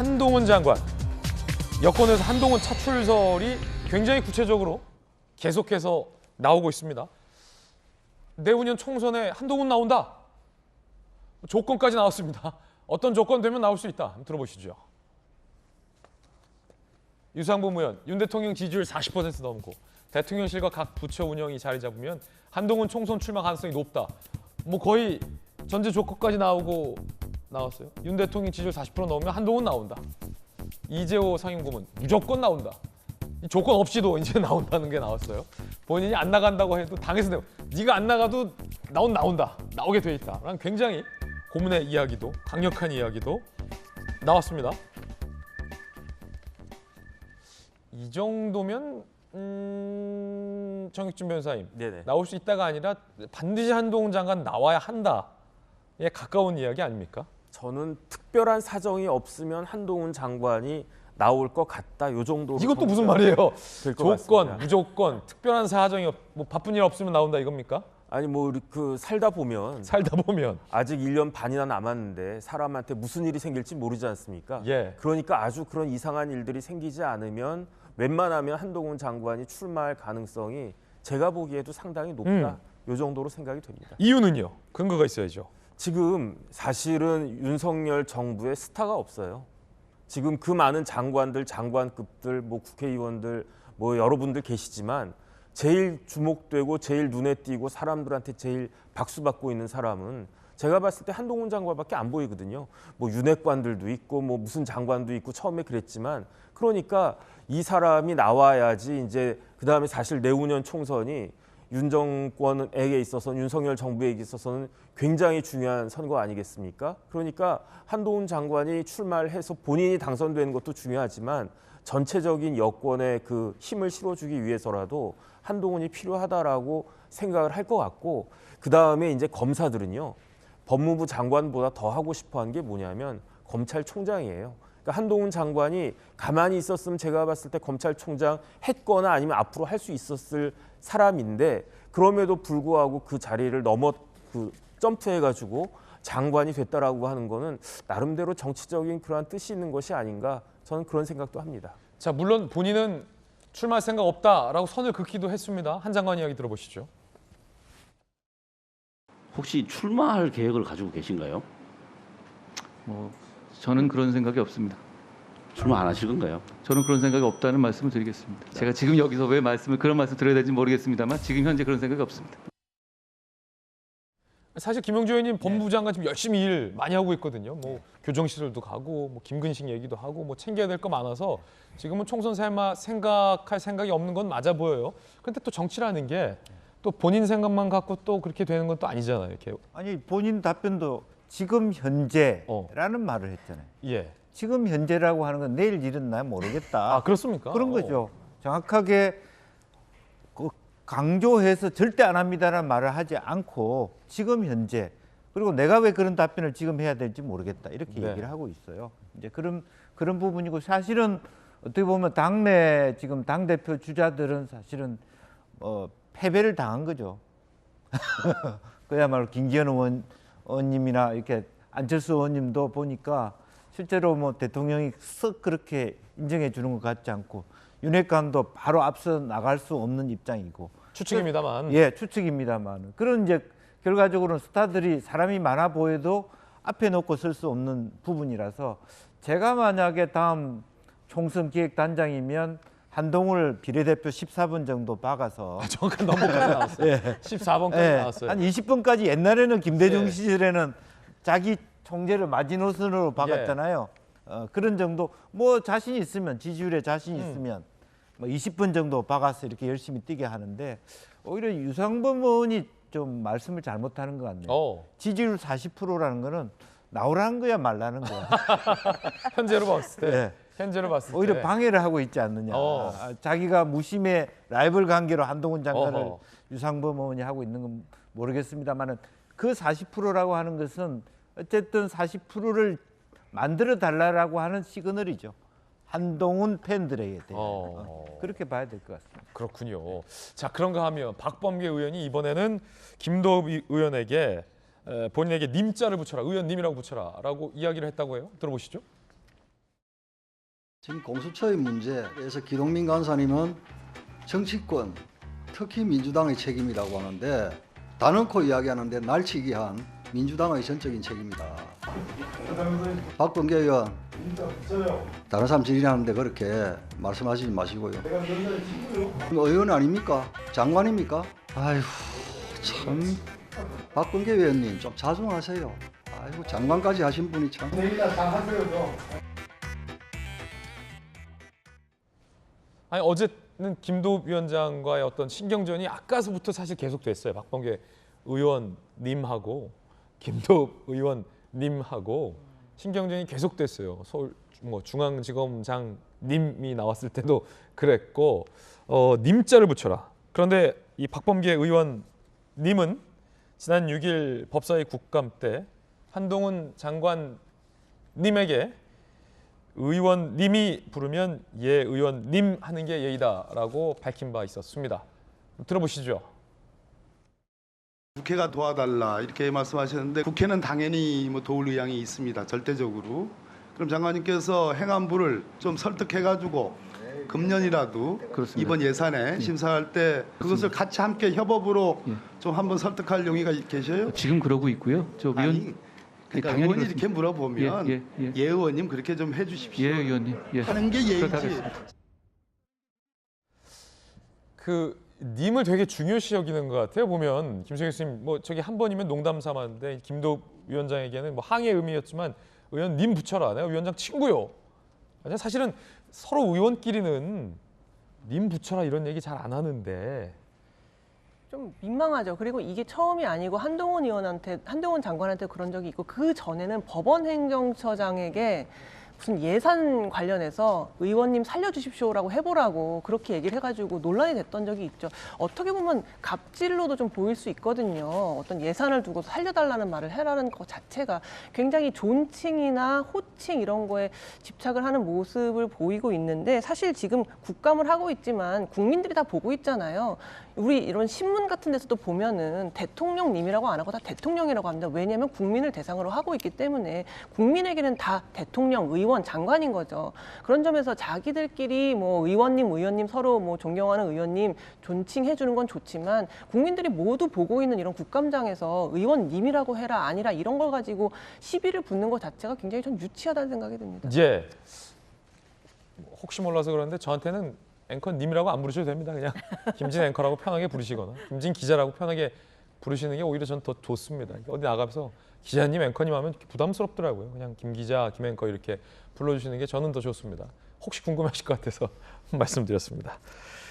한동훈 장관, 여권에서 한동훈 차출설이 굉장히 구체적으로 계속해서 나오고 있습니다. 내후년 총선에 한동훈 나온다. 조건까지 나왔습니다. 어떤 조건 되면 나올 수 있다. 한번 들어보시죠. 유상범 의원, 윤 대통령 지지율 40% 넘고 대통령실과 각 부처 운영이 자리 잡으면 한동훈 총선 출마 가능성이 높다. 뭐 거의 전제 조건까지 나왔어요. 윤 대통령 지지율 40% 넘으면 한동훈 나온다. 이재호 상임고문 무조건 나온다. 조건 없이도 이제 나온다는 게 나왔어요. 본인이 안 나간다고 해도 당에서 네가 안 나가도 나온다. 나오게 돼 있다. 라는 굉장히 고문의 이야기도, 강력한 이야기도 나왔습니다. 이 정도면 정익준 변호사님, 네네. 나올 수 있다가 아니라 반드시 한동훈 장관 나와야 한다에 가까운 이야기 아닙니까? 저는 특별한 사정이 없으면 한동훈 장관이 나올 것 같다. 요 정도로. 이것도 무슨 말이에요? 조건, 조건, 무조건, 특별한 사정이 뭐 바쁜 일 없으면 나온다 이겁니까? 아니 뭐 그 살다 보면 아직 1년 반이나 남았는데 사람한테 무슨 일이 생길지 모르지 않습니까? 예. 그러니까 아주 그런 이상한 일들이 생기지 않으면 웬만하면 한동훈 장관이 출마할 가능성이 제가 보기에도 상당히 높다. 요 정도로 생각이 됩니다. 이유는요? 근거가 있어야죠. 지금 사실은 윤석열 정부에 스타가 없어요. 지금 그 많은 장관들, 장관급들, 뭐 국회의원들, 뭐 여러분들 계시지만 제일 주목되고 제일 눈에 띄고 사람들한테 제일 박수받고 있는 사람은 제가 봤을 때 한동훈 장관밖에 안 보이거든요. 뭐 윤핵관들도 있고 뭐 무슨 장관도 있고 처음에 그랬지만 그러니까 이 사람이 나와야지 이제 그다음에 사실 내후년 총선이 윤 정권에게 있어서는 윤석열 정부에게 있어서는 굉장히 중요한 선거 아니겠습니까? 그러니까 한동훈 장관이 출마를 해서 본인이 당선되는 것도 중요하지만 전체적인 여권의 그 힘을 실어주기 위해서라도 한동훈이 필요하다라고 생각을 할 것 같고 그다음에 이제 검사들은요. 법무부 장관보다 더 하고 싶어한 게 뭐냐면 검찰총장이에요. 그러니까 한동훈 장관이 가만히 있었으면 제가 봤을 때 검찰총장 했거나 아니면 앞으로 할 수 있었을 사람인데 그럼에도 불구하고 그 자리를 점프해가지고 장관이 됐다라고 하는 거는 나름대로 정치적인 그러한 뜻이 있는 것이 아닌가 저는 그런 생각도 합니다. 자, 물론 본인은 출마할 생각 없다라고 선을 긋기도 했습니다. 한 장관 이야기 들어보시죠. 혹시 출마할 계획을 가지고 계신가요? 저는 그런 생각이 없습니다. 출마 안 하실 건가요? 저는 그런 생각이 없다는 말씀을 드리겠습니다. 제가 지금 여기서 왜 그런 말씀 드려야 될지 모르겠습니다만 지금 현재 그런 생각이 없습니다. 사실 김영주 의원님 법무부 장관 지금 열심히 일 많이 하고 있거든요. 뭐 교정시설도 가고 뭐 김근식 얘기도 하고 뭐 챙겨야 될 거 많아서 지금은 총선 생각할 생각이 없는 건 맞아 보여요. 그런데 또 정치라는 게 또 본인 생각만 갖고 또 그렇게 되는 건 또 아니잖아요. 이렇게. 아니 본인 답변도 지금 현재라는 말을 했잖아요. 예. 지금 현재라고 하는 건 내일 일은 난 모르겠다. 아, 그렇습니까? 그런 거죠. 정확하게 강조해서 절대 안 합니다라는 말을 하지 않고 지금 현재 그리고 내가 왜 그런 답변을 지금 해야 될지 모르겠다 이렇게 네. 얘기를 하고 있어요. 이제 그런 부분이고 사실은 어떻게 보면 당내 지금 당 대표 주자들은 사실은 패배를 당한 거죠. 그야말로 김기현 의원님이나 이렇게 안철수 의원님도 보니까 실제로 뭐 대통령이 썩 그렇게 인정해 주는 것 같지 않고 윤핵관도 바로 앞서 나갈 수 없는 입장이고 추측입니다만. 예, 추측입니다만 그런 이제 결과적으로는 스타들이 사람이 많아 보여도 앞에 놓고 설 수 없는 부분이라서 제가 만약에 다음 총선 기획단장이면 한동훈을 비례대표 14번 정도 박아서 정확한 넘버까지 나왔어요. 예. 14번까지 예, 나왔어요. 한 20번까지 옛날에는 김대중 예. 시절에는 자기 총재를 마지노선으로 박았잖아요. 그런 정도 뭐 자신 있으면 지지율에 자신 있으면 뭐 20번 정도 박아서 이렇게 열심히 뛰게 하는데 오히려 유상범 의원이 좀 말씀을 잘못하는 것 같네요. 지지율 40%라는 거는 나오라는 거야 말라는 거야. 현재로 봤을 때. 예. 현재로 봤을 오히려 때. 방해를 하고 있지 않느냐. 자기가 무심의 라이벌 관계로 한동훈 장관을 유상범 의원이 하고 있는 건 모르겠습니다만은 그 40%라고 하는 것은 어쨌든 40%를 만들어 달라고 하는 시그널이죠. 한동훈 팬들에게 대한 그렇게 봐야 될 것 같습니다. 그렇군요. 자, 그런가 하면 박범계 의원이 이번에는 김도읍 의원에게 본인에게 님자를 붙여라, 의원님이라고 붙여라라고 이야기를 했다고 해요. 들어보시죠. 지금 공수처의 문제에서 기동민 간사님은 정치권, 특히 민주당의 책임이라고 하는데 단언코 이야기하는데 날치기 한 민주당의 전적인 책임이다. 박범계 의원, 다른 사람 질의하는데 그렇게 말씀하시지 마시고요. 의원 아닙니까? 장관입니까? 아이고 참, 박범계 의원님 좀 자중하세요. 아이고 장관까지 하신 분이 참. 아니 어제는 김도읍 위원장과의 어떤 신경전이 아까서부터 사실 계속됐어요. 박범계 의원님하고 김도읍 의원님하고 신경전이 계속됐어요. 서울 중앙지검장님이 나왔을 때도 그랬고 님자를 붙여라. 그런데 이 박범계 의원님은 지난 6일 법사위 국감 때 한동훈 장관님에게 의원님이 부르면 예 의원님 하는 게 예의다라고 밝힌 바 있었습니다. 들어보시죠. 국회가 도와달라 이렇게 말씀하셨는데 국회는 당연히 뭐 도울 의향이 있습니다. 절대적으로. 그럼 장관님께서 행안부를 좀 설득해가지고 금년이라도 그렇습니다. 이번 예산에 심사할 때 그것을 같이 함께 협업으로 좀 한번 설득할 용의가 계셔요? 지금 그러고 있고요. 저 위원 아니, 그러니까 당연히 의원이 이렇게 물어보면 예, 예. 예 의원님 그렇게 좀 해주십시오. 예, 의원님. 예. 하는 게 그렇게 예의지. 하겠습니다. 그 님을 되게 중요시 여기는 것 같아요. 보면 김성희 교수님 뭐 저기 한 번이면 농담 삼았는데 김도읍 위원장에게는 뭐 항의 의미였지만 의원님 붙여라. 내가 위원장 친구요. 사실은 서로 의원끼리는 님 붙여라 이런 얘기 잘 안 하는데 좀 민망하죠. 그리고 이게 처음이 아니고 한동훈 장관한테 그런 적이 있고 그 전에는 법원행정처장에게 무슨 예산 관련해서 의원님 살려주십시오라고 해보라고 그렇게 얘기를 해가지고 논란이 됐던 적이 있죠. 어떻게 보면 갑질로도 좀 보일 수 있거든요. 어떤 예산을 두고 살려달라는 말을 해라는 것 자체가 굉장히 존칭이나 호칭 이런 거에 집착을 하는 모습을 보이고 있는데 사실 지금 국감을 하고 있지만 국민들이 다 보고 있잖아요. 우리 이런 신문 같은 데서도 보면은 대통령님이라고 안 하고 다 대통령이라고 합니다. 왜냐하면 국민을 대상으로 하고 있기 때문에 국민에게는 다 대통령, 의원, 장관인 거죠. 그런 점에서 자기들끼리 뭐 의원님 서로 뭐 존경하는 의원님 존칭해 주는 건 좋지만 국민들이 모두 보고 있는 이런 국감장에서 의원님이라고 해라 아니라 이런 걸 가지고 시비를 붙는 것 자체가 굉장히 좀 유치하다는 생각이 듭니다. 이제 혹시 몰라서 그러는데 저한테는 앵커님이라고 안 부르셔도 됩니다. 그냥 김진 앵커라고 편하게 부르시거나 김진 기자라고 편하게 부르시는 게 오히려 전 더 좋습니다. 어디 나가면서 기자님, 앵커님 하면 부담스럽더라고요. 그냥 김 기자, 김 앵커 이렇게 불러주시는 게 저는 더 좋습니다. 혹시 궁금하실 것 같아서 말씀드렸습니다.